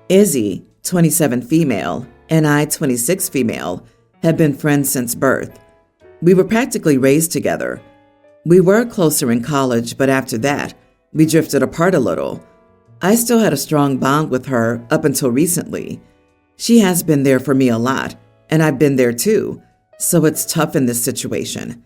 Izzy, 27 female, and I, 26 female, have been friends since birth. We were practically raised together. We were closer in college, but after that, we drifted apart a little. I still had a strong bond with her up until recently. She has been there for me a lot, and I've been there too, so it's tough in this situation.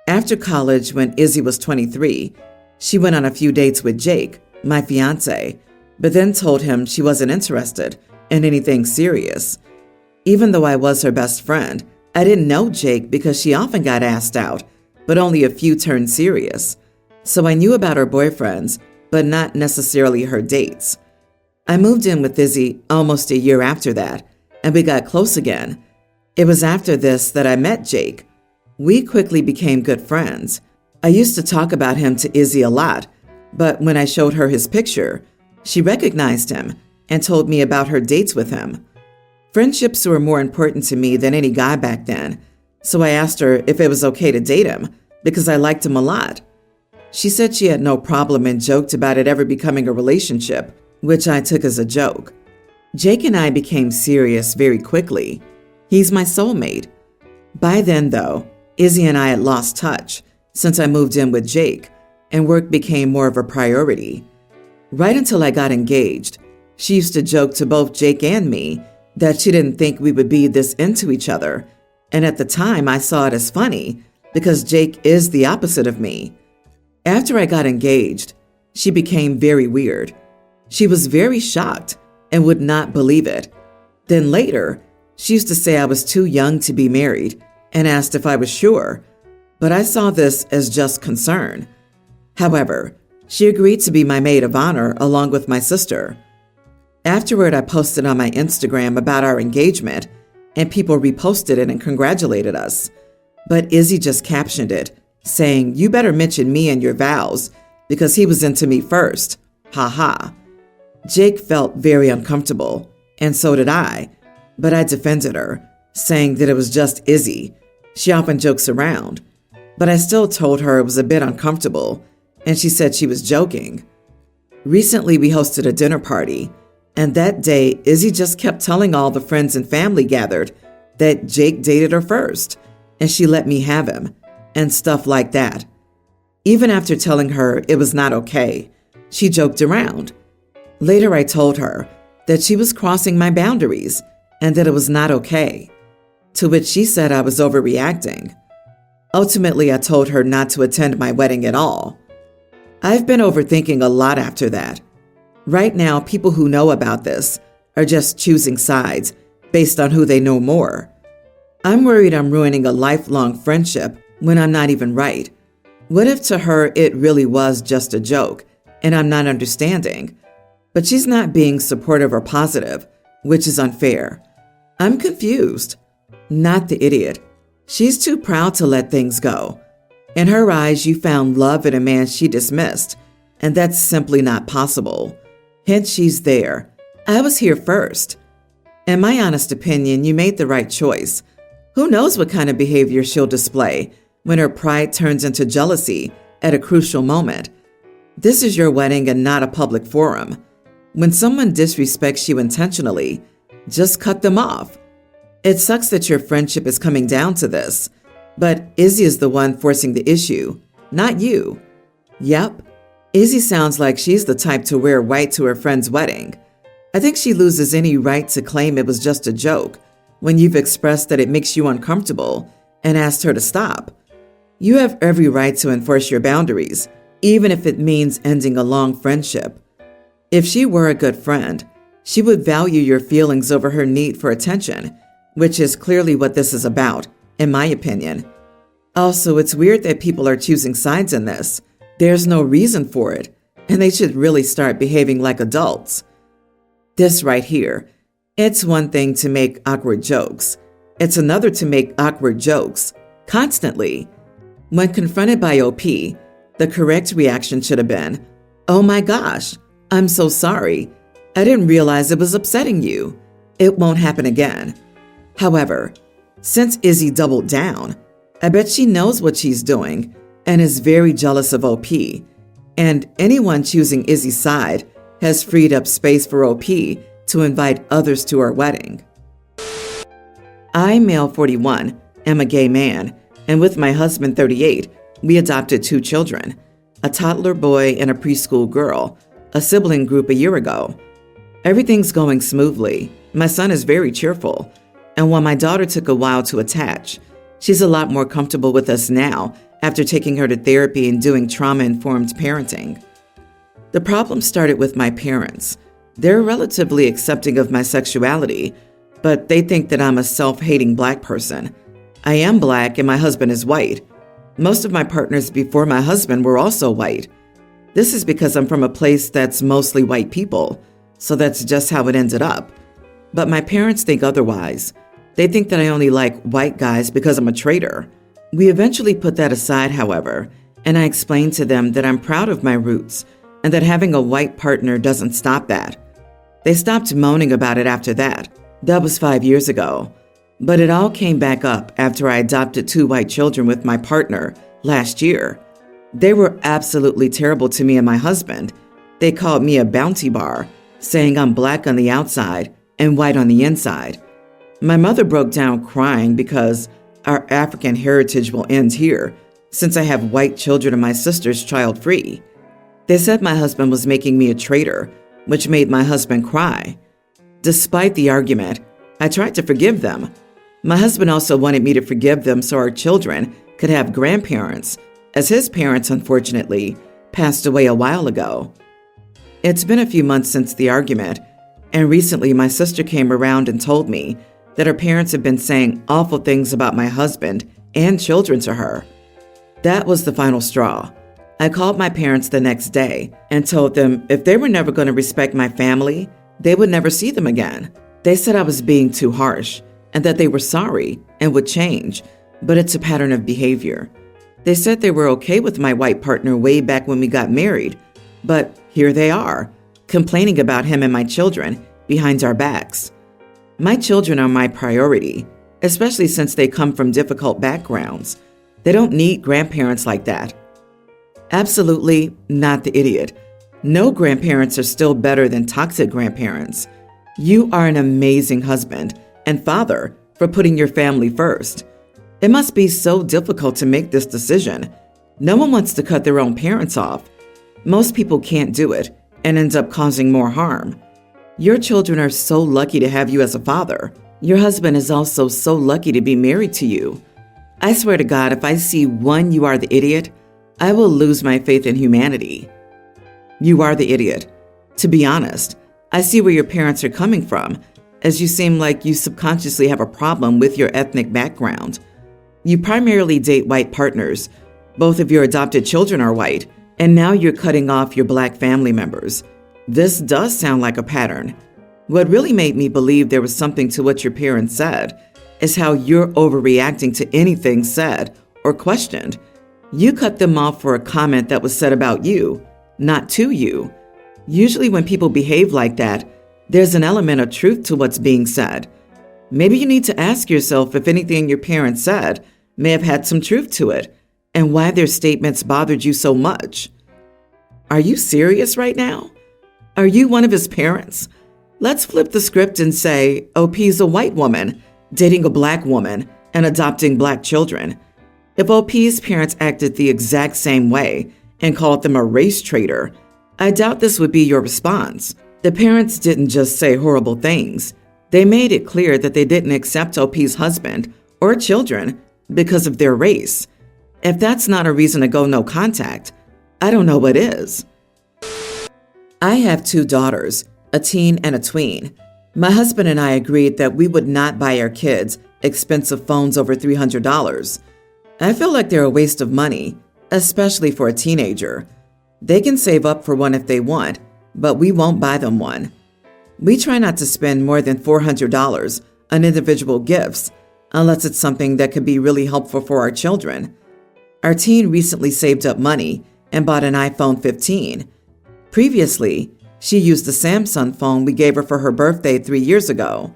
After college, when Izzy was 23, she went on a few dates with Jake, my fiance, but then told him she wasn't interested in anything serious. Even though I was her best friend, I didn't know Jake because she often got asked out, but only a few turned serious. So I knew about her boyfriends, but not necessarily her dates. I moved in with Izzy almost a year after that, and we got close again. It was after this that I met Jake. We quickly became good friends. I used to talk about him to Izzy a lot, but when I showed her his picture, she recognized him and told me about her dates with him. Friendships were more important to me than any guy back then, so I asked her if it was okay to date him because I liked him a lot. She said she had no problem and joked about it ever becoming a relationship, which I took as a joke. Jake and I became serious very quickly. He's my soulmate. By then, though, Izzy and I had lost touch since I moved in with Jake, and work became more of a priority. Right until I got engaged, she used to joke to both Jake and me that she didn't think we would be this into each other, and at the time I saw it as funny because Jake is the opposite of me. After I got engaged, she became very weird. She was very shocked and would not believe it. Then later, she used to say I was too young to be married and asked if I was sure, but I saw this as just concern. However, she agreed to be my maid of honor along with my sister. Afterward, I posted on my Instagram about our engagement, and people reposted it and congratulated us. But Izzy just captioned it, saying, "You better mention me in your vows, because he was into me first. Ha ha." Jake felt very uncomfortable, and so did I, but I defended her, saying that it was just Izzy. She often jokes around, but I still told her it was a bit uncomfortable, and she said she was joking. Recently, we hosted a dinner party, and that day, Izzy just kept telling all the friends and family gathered that Jake dated her first, and she let me have him, and stuff like that. Even after telling her it was not okay, she joked around. Later, I told her that she was crossing my boundaries and that it was not okay, to which she said I was overreacting. Ultimately, I told her not to attend my wedding at all. I've been overthinking a lot after that. Right now, people who know about this are just choosing sides based on who they know more. I'm worried I'm ruining a lifelong friendship when I'm not even right. What if to her it really was just a joke and I'm not understanding? But she's not being supportive or positive, which is unfair. I'm confused. Not the idiot. She's too proud to let things go. In her eyes, you found love in a man she dismissed, and that's simply not possible. Hence, she's there. I was here first. In my honest opinion, you made the right choice. Who knows what kind of behavior she'll display when her pride turns into jealousy at a crucial moment. This is your wedding and not a public forum. When someone disrespects you intentionally, just cut them off. It sucks that your friendship is coming down to this, but Izzy is the one forcing the issue, not you. Yep, Izzy sounds like she's the type to wear white to her friend's wedding. I think she loses any right to claim it was just a joke when you've expressed that it makes you uncomfortable and asked her to stop. You have every right to enforce your boundaries, even if it means ending a long friendship. If she were a good friend, she would value your feelings over her need for attention, which is clearly what this is about, in my opinion. Also, it's weird that people are choosing sides in this. There's no reason for it, and they should really start behaving like adults. This right here, it's one thing to make awkward jokes. It's another to make awkward jokes constantly. When confronted by OP, the correct reaction should have been, "Oh my gosh, I'm so sorry. I didn't realize it was upsetting you. It won't happen again." However, since Izzy doubled down, I bet she knows what she's doing and is very jealous of OP. And anyone choosing Izzy's side has freed up space for OP to invite others to our wedding. I, male 41, am a gay man, and with my husband 38, we adopted 2 children, a toddler boy and a preschool girl, a sibling group a year ago. Everything's going smoothly. My son is very cheerful, and while my daughter took a while to attach, she's a lot more comfortable with us now after taking her to therapy and doing trauma-informed parenting. The problem started with my parents. They're relatively accepting of my sexuality, but they think that I'm a self-hating Black person. I am Black and my husband is white. Most of my partners before my husband were also white. This is because I'm from a place that's mostly white people, so that's just how it ended up. But my parents think otherwise. They think that I only like white guys because I'm a traitor. We eventually put that aside, however, and I explained to them that I'm proud of my roots and that having a white partner doesn't stop that. They stopped moaning about it after that. That was 5 years ago. But it all came back up after I adopted 2 white children with my partner last year. They were absolutely terrible to me and my husband. They called me a bounty bar, saying I'm Black on the outside and white on the inside. My mother broke down crying because our African heritage will end here, since I have white children and my sister's child-free. They said my husband was making me a traitor, which made my husband cry. Despite the argument, I tried to forgive them. My husband also wanted me to forgive them so our children could have grandparents, as his parents, unfortunately, passed away a while ago. It's been a few months since the argument, and recently my sister came around and told me that her parents had been saying awful things about my husband and children to her. That was the final straw. I called my parents the next day and told them if they were never going to respect my family, they would never see them again. They said I was being too harsh and that they were sorry and would change, but it's a pattern of behavior. They said they were okay with my white partner way back when we got married, but here they are, complaining about him and my children behind our backs. My children are my priority, especially since they come from difficult backgrounds. They don't need grandparents like that. Absolutely not the idiot. No grandparents are still better than toxic grandparents. You are an amazing husband and father for putting your family first. It must be so difficult to make this decision. No one wants to cut their own parents off. Most people can't do it and ends up causing more harm. Your children are so lucky to have you as a father. Your husband is also so lucky to be married to you. I swear to God, if I see one you are the idiot, I will lose my faith in humanity. You are the idiot. To be honest, I see where your parents are coming from, as you seem like you subconsciously have a problem with your ethnic background. You primarily date white partners. Both of your adopted children are white, and now you're cutting off your Black family members. This does sound like a pattern. What really made me believe there was something to what your parents said is how you're overreacting to anything said or questioned. You cut them off for a comment that was said about you, not to you. Usually when people behave like that, there's an element of truth to what's being said. Maybe you need to ask yourself if anything your parents said may have had some truth to it and why their statements bothered you so much. Are you serious right now? Are you one of his parents? Let's flip the script and say OP's a white woman dating a Black woman and adopting Black children. If OP's parents acted the exact same way and called them a race traitor, I doubt this would be your response. The parents didn't just say horrible things. They made it clear that they didn't accept OP's husband or children because of their race. If that's not a reason to go no contact, I don't know what is. I have 2 daughters, a teen and a tween. My husband and I agreed that we would not buy our kids expensive phones over $300. I feel like they're a waste of money, especially for a teenager. They can save up for one if they want, but we won't buy them one. We try not to spend more than $400 on individual gifts, unless it's something that could be really helpful for our children. Our teen recently saved up money and bought an iPhone 15. Previously, she used the Samsung phone we gave her for her birthday 3 years ago.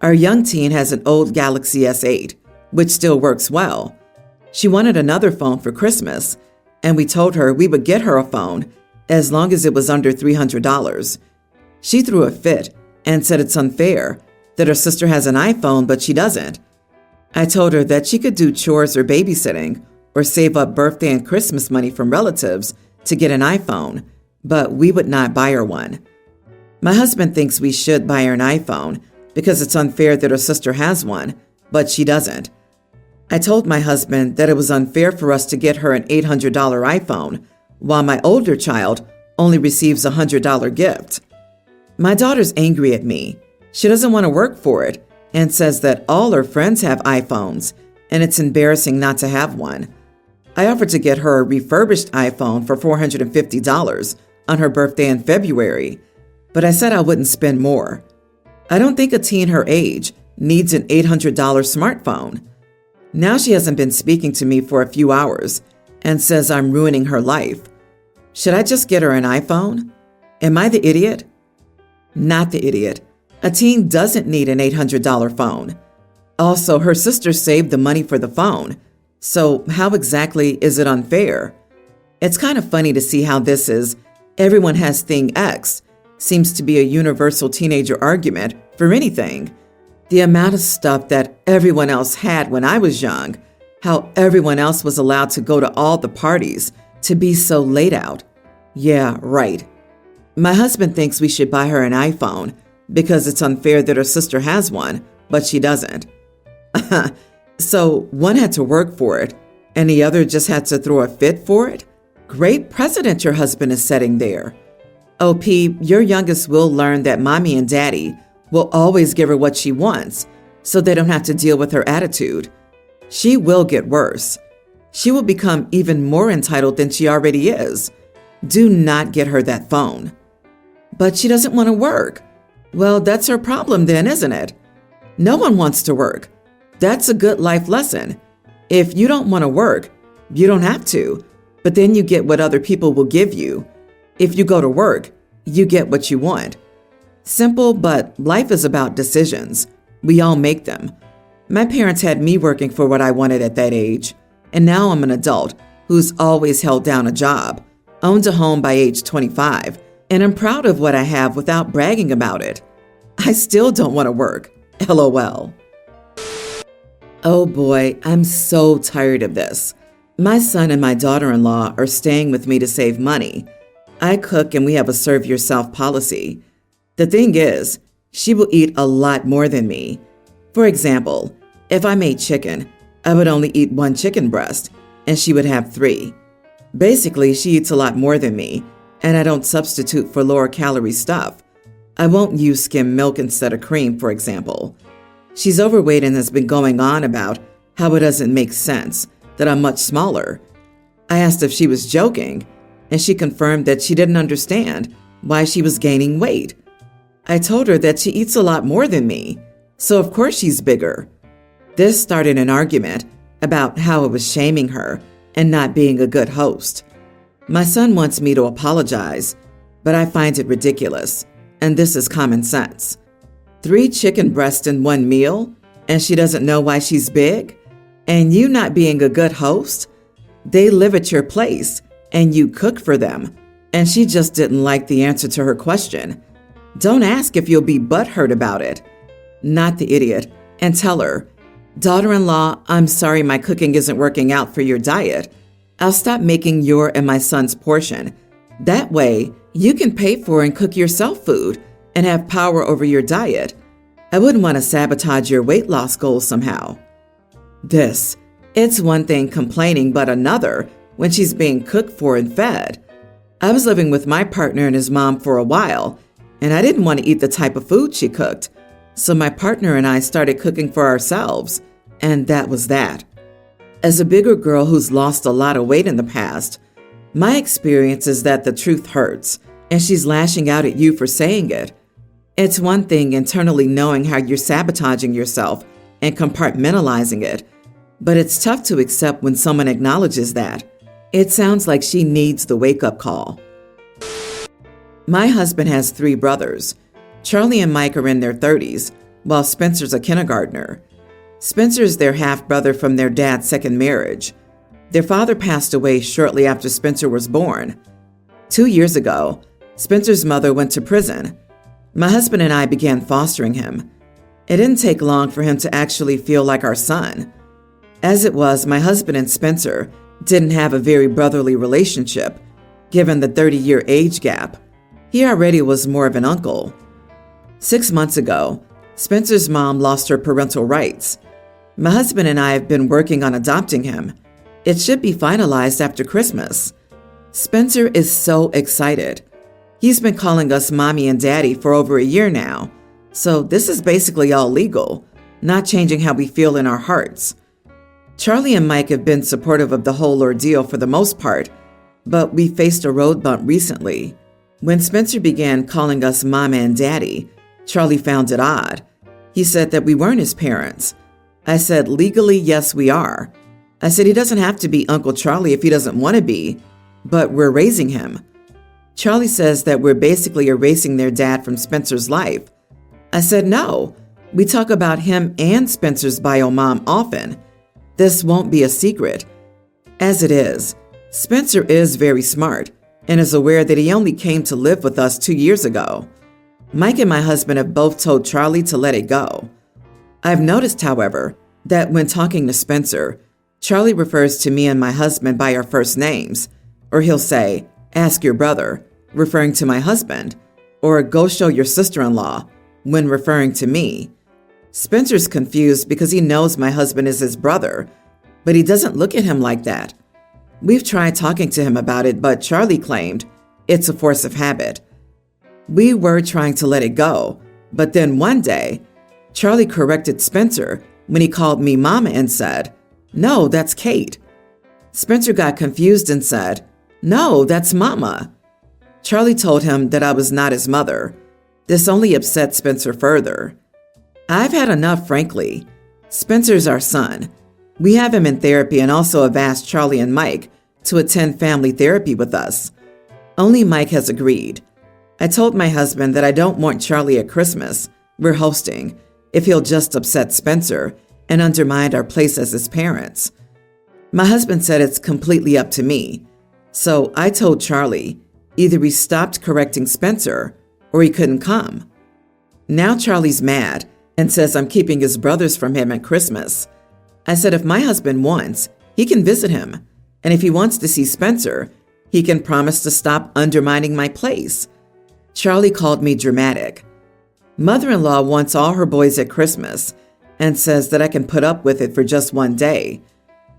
Our young teen has an old Galaxy S8, which still works well. She wanted another phone for Christmas, and we told her we would get her a phone as long as it was under $300. She threw a fit and said it's unfair that her sister has an iPhone but she doesn't. I told her that she could do chores or babysitting or save up birthday and Christmas money from relatives to get an iPhone, but we would not buy her one. My husband thinks we should buy her an iPhone because it's unfair that her sister has one, but she doesn't. I told my husband that it was unfair for us to get her an $800 iPhone, while my older child only receives a $100 gift. My daughter's angry at me. She doesn't want to work for it and says that all her friends have iPhones and it's embarrassing not to have one. I offered to get her a refurbished iPhone for $450 on her birthday in February, but I said I wouldn't spend more. I don't think a teen her age needs an $800 smartphone. Now she hasn't been speaking to me for a few hours and says I'm ruining her life. Should I just get her an iPhone? Am I the idiot? Not the idiot. A teen doesn't need an $800 phone. Also, her sister saved the money for the phone, so how exactly is it unfair? It's kind of funny to see how this is everyone has thing X seems to be a universal teenager argument for anything. The amount of stuff that everyone else had when I was young, how everyone else was allowed to go to all the parties, to be so laid out. Yeah, right. My husband thinks we should buy her an iPhone because it's unfair that her sister has one, but she doesn't. So one had to work for it, and the other just had to throw a fit for it? Great precedent your husband is setting there. OP, your youngest will learn that mommy and daddy will always give her what she wants, so they don't have to deal with her attitude. She will get worse. She will become even more entitled than she already is. Do not get her that phone. But she doesn't want to work. Well, that's her problem then, isn't it? No one wants to work. That's a good life lesson. If you don't want to work, you don't have to, but then you get what other people will give you. If you go to work, you get what you want. Simple, but life is about decisions. We all make them. My parents had me working for what I wanted at that age, and now I'm an adult who's always held down a job, owned a home by age 25, and I'm proud of what I have without bragging about it. I still don't want to work. LOL. Oh boy, I'm so tired of this. My son and my daughter-in-law are staying with me to save money. I cook and we have a serve yourself policy. The thing is, she will eat a lot more than me. For example, if I made chicken, I would only eat one chicken breast, and she would have 3. Basically, she eats a lot more than me, and I don't substitute for lower calorie stuff. I won't use skim milk instead of cream, for example. She's overweight and has been going on about how it doesn't make sense that I'm much smaller. I asked if she was joking, and she confirmed that she didn't understand why she was gaining weight. I told her that she eats a lot more than me, so of course she's bigger. This started an argument about how I was shaming her and not being a good host. My son wants me to apologize, but I find it ridiculous, and this is common sense. 3 chicken breasts in one meal, and she doesn't know why she's big? And you not being a good host? They live at your place, and you cook for them, and she just didn't like the answer to her question. Don't ask if you'll be butthurt about it. Not the idiot, and tell her, daughter-in-law, I'm sorry my cooking isn't working out for your diet. I'll stop making your and my son's portion. That way, you can pay for and cook yourself food and have power over your diet. I wouldn't want to sabotage your weight loss goals somehow. It's one thing complaining, but another when she's being cooked for and fed. I was living with my partner and his mom for a while, and I didn't want to eat the type of food she cooked. So my partner and I started cooking for ourselves, and that was that. As a bigger girl who's lost a lot of weight in the past, my experience is that the truth hurts, and she's lashing out at you for saying it. It's one thing internally knowing how you're sabotaging yourself and compartmentalizing it, but it's tough to accept when someone acknowledges that. It sounds like she needs the wake-up call. My husband has 3 brothers. Charlie and Mike are in their 30s, while Spencer's a kindergartner. Spencer's their half-brother from their dad's second marriage. Their father passed away shortly after Spencer was born. 2 years ago, Spencer's mother went to prison. My husband and I began fostering him. It didn't take long for him to actually feel like our son. As it was, my husband and Spencer didn't have a very brotherly relationship, given the 30-year age gap. He already was more of an uncle. 6 months ago, Spencer's mom lost her parental rights. My husband and I have been working on adopting him. It should be finalized after Christmas. Spencer is so excited. He's been calling us mommy and daddy for over a year now, so this is basically all legal, not changing how we feel in our hearts. Charlie and Mike have been supportive of the whole ordeal for the most part, but we faced a road bump recently. When Spencer began calling us mama and daddy, Charlie found it odd. He said that we weren't his parents. I said, legally, yes, we are. I said he doesn't have to be Uncle Charlie if he doesn't want to be, but we're raising him. Charlie says that we're basically erasing their dad from Spencer's life. I said, no, we talk about him and Spencer's bio mom often. This won't be a secret. As it is, Spencer is very smart and is aware that he only came to live with us 2 years ago. Mike and my husband have both told Charlie to let it go. I've noticed, however, that when talking to Spencer, Charlie refers to me and my husband by our first names, or he'll say, ask your brother, referring to my husband, or go show your sister-in-law, when referring to me. Spencer's confused because he knows my husband is his brother, but he doesn't look at him like that. We've tried talking to him about it, but Charlie claimed it's a force of habit. We were trying to let it go, but then one day, Charlie corrected Spencer when he called me mama and said, no, that's Kate. Spencer got confused and said, no, that's mama. Charlie told him that I was not his mother. This only upset Spencer further. I've had enough, frankly. Spencer's our son. We have him in therapy and also have asked Charlie and Mike to attend family therapy with us. Only Mike has agreed. I told my husband that I don't want Charlie at Christmas, we're hosting, if he'll just upset Spencer and undermine our place as his parents. My husband said it's completely up to me. So I told Charlie either we stopped correcting Spencer or he couldn't come. Now Charlie's mad and says I'm keeping his brothers from him at Christmas. I said if my husband wants, he can visit him. And if he wants to see Spencer, he can promise to stop undermining my place. Charlie called me dramatic. Mother-in-law wants all her boys at Christmas and says that I can put up with it for just one day.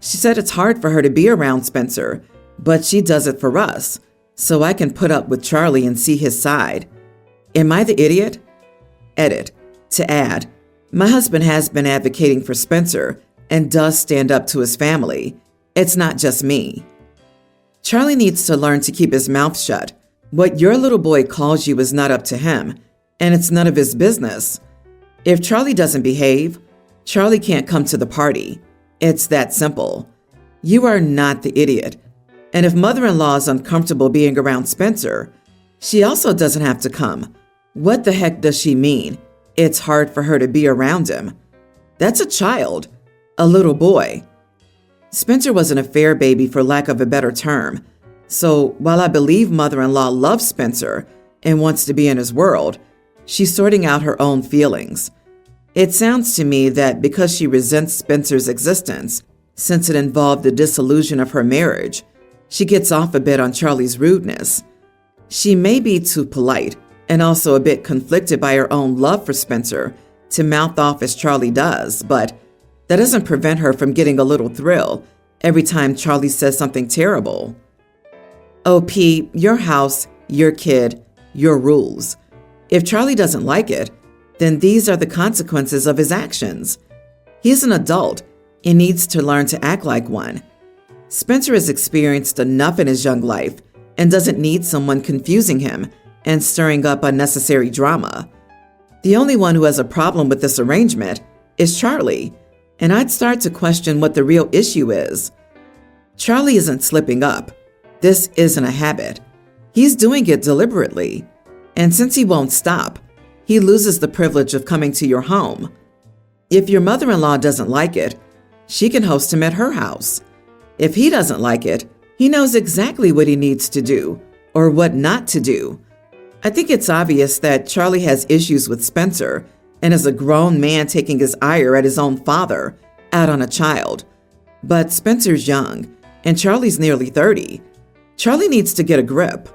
She said it's hard for her to be around Spencer, but she does it for us, so I can put up with Charlie and see his side. Am I the idiot? Edit. To add, my husband has been advocating for Spencer and does stand up to his family. It's not just me. Charlie needs to learn to keep his mouth shut. What your little boy calls you is not up to him, and it's none of his business. If Charlie doesn't behave, Charlie can't come to the party. It's that simple. You are not the idiot. And if mother-in-law is uncomfortable being around Spencer, she also doesn't have to come. What the heck does she mean? It's hard for her to be around him. That's a child, a little boy. Spencer was an affair baby, for lack of a better term. So while I believe mother-in-law loves Spencer and wants to be in his world, she's sorting out her own feelings. It sounds to me that because she resents Spencer's existence, since it involved the dissolution of her marriage, she gets off a bit on Charlie's rudeness. She may be too polite and also a bit conflicted by her own love for Spencer to mouth off as Charlie does, but that doesn't prevent her from getting a little thrill every time Charlie says something terrible. OP, your house, your kid, your rules. If Charlie doesn't like it, then these are the consequences of his actions. He's an adult and needs to learn to act like one. Spencer has experienced enough in his young life and doesn't need someone confusing him and stirring up unnecessary drama. The only one who has a problem with this arrangement is Charlie, and I'd start to question what the real issue is. Charlie isn't slipping up. This isn't a habit. He's doing it deliberately. And since he won't stop, he loses the privilege of coming to your home. If your mother-in-law doesn't like it, she can host him at her house. If he doesn't like it, he knows exactly what he needs to do or what not to do. I think it's obvious that Charlie has issues with Spencer and is a grown man taking his ire at his own father out on a child. But Spencer's young, and Charlie's nearly 30. Charlie needs to get a grip.